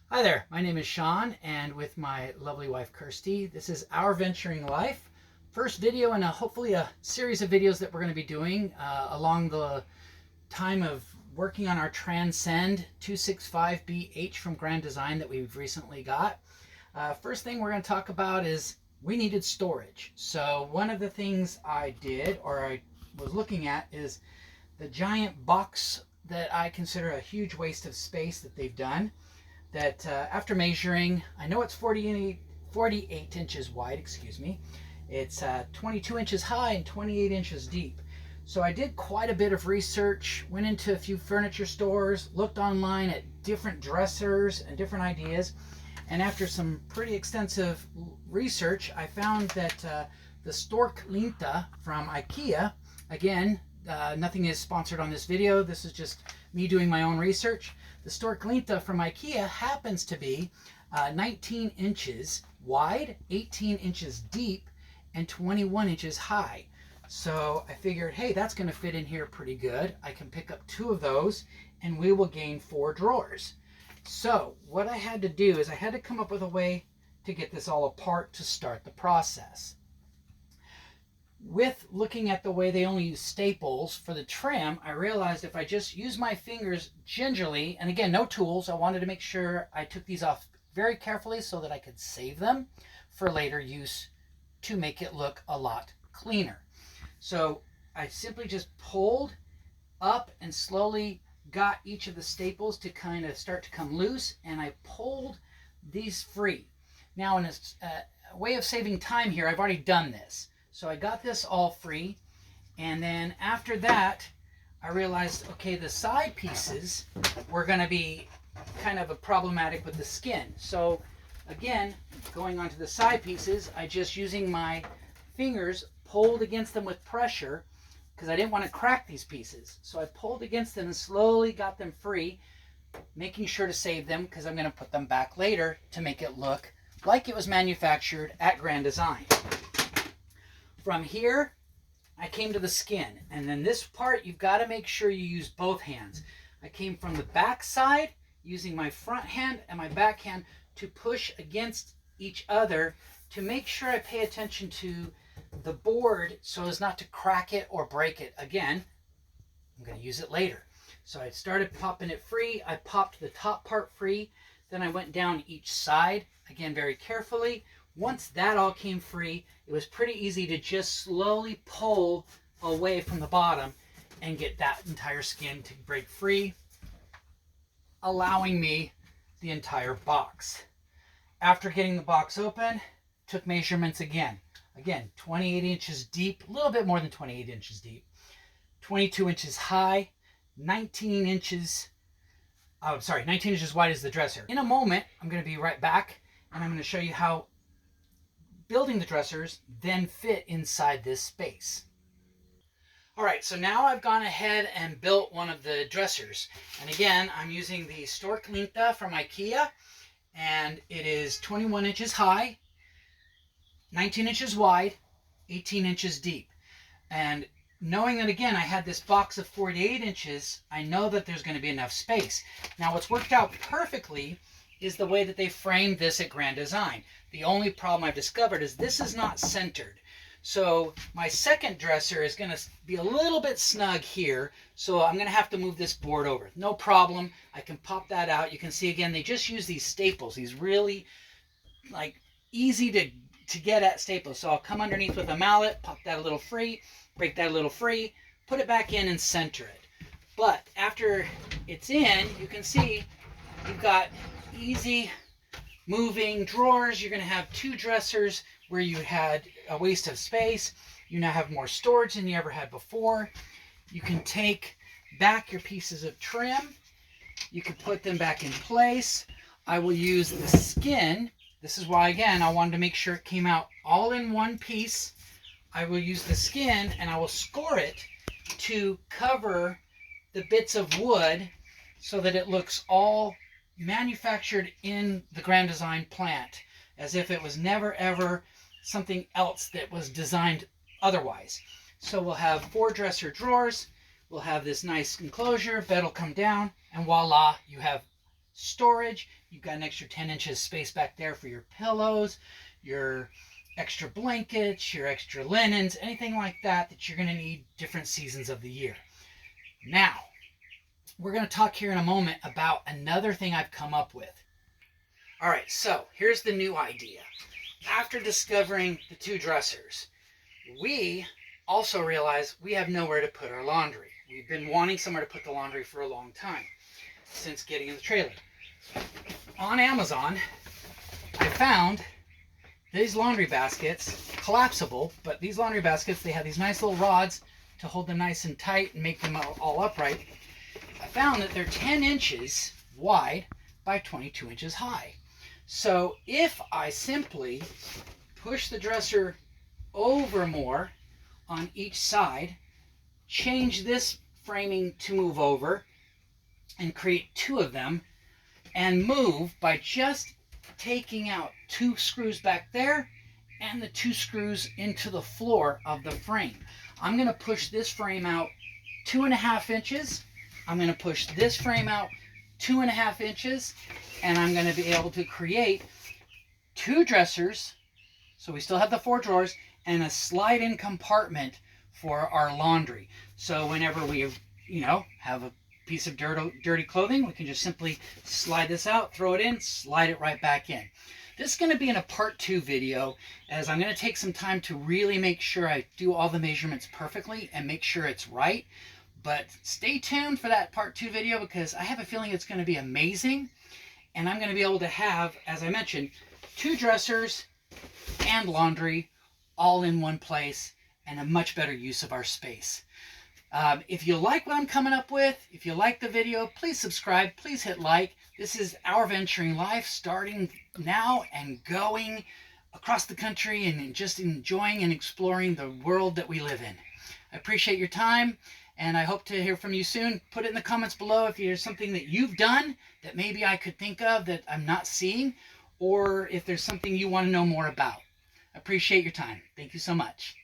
Hi there, my name is Sean, and with my lovely wife Kirsty, this is Our Venturing Life. First video in hopefully a series of videos that we're going to be doing along the time of working on our Transcend 265BH from Grand Design that we've recently got. First thing we're going to talk about is we needed storage. So one of the things I did, or I was looking at, is the giant box that I consider a huge waste of space that they've done. That after measuring, I know it's 48 inches wide, excuse me. It's 22 inches high and 28 inches deep. So I did quite a bit of research, went into a few furniture stores, looked online at different dressers and different ideas. And after some pretty extensive research, I found that the Storklinta from IKEA, again, nothing is sponsored on this video. This is just me doing my own research. The Storklinta from IKEA happens to be 19 inches wide, 18 inches deep, and 21 inches high. So I figured, hey, that's going to fit in here pretty good. I can pick up 2 of those, and we will gain 4 drawers. So what I had to do is I had to come up with a way to get this all apart to start the process. With looking at the way they only use staples for the trim, I realized if I just use my fingers gingerly, and again, no tools, I wanted to make sure I took these off very carefully so that I could save them for later use to make it look a lot cleaner. So I simply just pulled up and slowly got each of the staples to kind of start to come loose, and I pulled these free. Now, in a way of saving time here, I've already done this. So I got this all free, and then after that, I realized, okay, the side pieces were going to be kind of problematic with the skin. So again, going on to the side pieces, I just using my fingers pulled against them with pressure because I didn't want to crack these pieces. So I pulled against them and slowly got them free, making sure to save them because I'm going to put them back later to make it look like it was manufactured at Grand Design. From here, I came to the skin, and then this part, you've got to make sure you use both hands. I came from the back side, using my front hand and my back hand to push against each other to make sure I pay attention to the board so as not to crack it or break it. Again, I'm going to use it later. So I started popping it free. I popped the top part free. Then I went down each side, again, very carefully. Once that all came free, it was pretty easy to just slowly pull away from the bottom and get that entire skin to break free, allowing me the entire box. After getting the box open, took measurements again. Again, 28 inches deep, a little bit more than 28 inches deep, 22 inches high, 19 inches wide is the dresser. In a moment, I'm going to be right back, and I'm going to show you how building the dressers then fit inside this space. All right, so now I've gone ahead and built one of the dressers. And again, I'm using the Storklinta from IKEA, and it is 21 inches high, 19 inches wide, 18 inches deep. And knowing that, again, I had this box of 48 inches, I know that there's going to be enough space. Now, what's worked out perfectly is the way that they framed this at Grand Design. The only problem I've discovered is this is not centered. So my second dresser is going to be a little bit snug here, so I'm going to have to move this board over. No problem. I can pop that out. You can see, again, they just use these staples, these really easy to get at staples. So I'll come underneath with a mallet, pop that a little free, break that a little free, put it back in and center it. But after it's in, you can see you've got easy moving drawers. You're going to have 2 dressers where you had a waste of space. You now have more storage than you ever had before. You can take back your pieces of trim. You can put them back in place. I will use the skin. This is why, again, I wanted to make sure it came out all in one piece. I will use the skin and I will score it to cover the bits of wood so that it looks all manufactured in the Grand Design plant, as if it was never ever something else that was designed otherwise. So we'll have 4 dresser drawers, we'll have this nice enclosure, bed will come down, and voila, you have storage. You've got an extra 10 inches space back there for your pillows, your extra blankets, your extra linens, anything like that that you're going to need different seasons of the year. Now, we're going to talk here in a moment about another thing I've come up with. All right, so here's the new idea. After discovering the 2 dressers, we also realized we have nowhere to put our laundry. We've been wanting somewhere to put the laundry for a long time, since getting in the trailer. On Amazon, I found these laundry baskets, collapsible, but these laundry baskets, they have these nice little rods to hold them nice and tight and make them all upright. I found that they're 10 inches wide by 22 inches high. So if I simply push the dresser over more on each side, change this framing to move over, and create 2 of them, and move by just taking out 2 screws back there and the 2 screws into the floor of the frame. I'm going to push this frame out 2.5 inches. I'm going to push this frame out 2.5 inches, and I'm going to be able to create 2 dressers, so we still have the 4 drawers, and a slide-in compartment for our laundry. So whenever we, have a piece of dirty clothing, we can just simply slide this out, throw it in, slide it right back in. This is going to be in a part 2 video, as I'm going to take some time to really make sure I do all the measurements perfectly and make sure it's right. But stay tuned for that part 2 video, because I have a feeling it's going to be amazing. And I'm going to be able to have, as I mentioned, 2 dressers and laundry all in one place, and a much better use of our space. If you like what I'm coming up with, if you like the video, please subscribe, please hit like. This is our venturing life, starting now and going across the country and just enjoying and exploring the world that we live in. I appreciate your time, and I hope to hear from you soon. Put it in the comments below if there's something that you've done that maybe I could think of that I'm not seeing, or if there's something you want to know more about. I appreciate your time. Thank you so much.